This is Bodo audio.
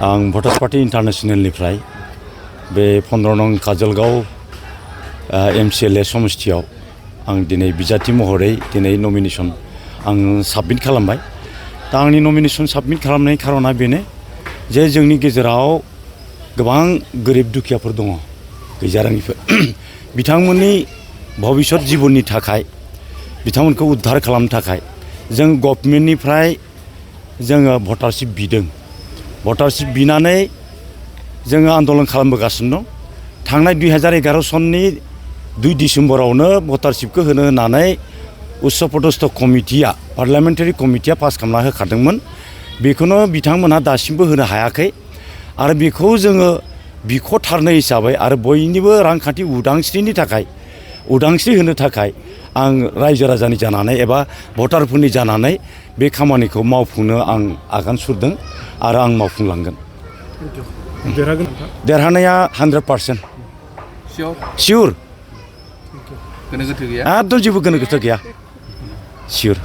आं भटार्स पार्टी इन्टारनेशनेलनिफ्राय बे 15 नं काजलगाव MCLA समस्थियाव आं दिनै बिजाथि महरै दिनै नमिनेसन आं साबमिट खालामबाय। दा आंनि नमिनेसन साबमिट खालामनायनि खारना बेनो जे जोंनि गेजेराव गोबां गोरिब दुखियाफोर दङ गैजारोङिफोर बिथांमोननि भबिष्यत जिबननि थाखाय बिथांमोनखौ उद्धार खालामनो थाखाय जों गभर्नमेन्टनिफ्राय जोङो भटारशिप बिदों। भटारशिप बिनानै जोङो आन्दलन खालामबोगासिनो दं। थांनाय 2011 सननि 2 डिसेम्बरावनो भटारशिपखौ होनो होननानै उच्च पदस्थ कमिटिया पार्लियामेन्टारि कमिटिया पास खालामना होखादोंमोन। बेखौनो बिथांमोनहा दासिमबो होनो हायाखै आरो बेखौ जोङो बिख'थारनाय हिसाबै आरो बयनिबो रांखान्थि उदांस्रिनि थाखाय उदांस्रि होनो थाखाय आं रायजो राजानि जानानै एबा भटारफोरनि जानानै बे खामानिखौ मावफुंनो आं आगान सुरदों आरो आं मावफुंलांगोन। देरहानाया 100% सियर। एकदम जेबो गोनो गोथो गैया सियर।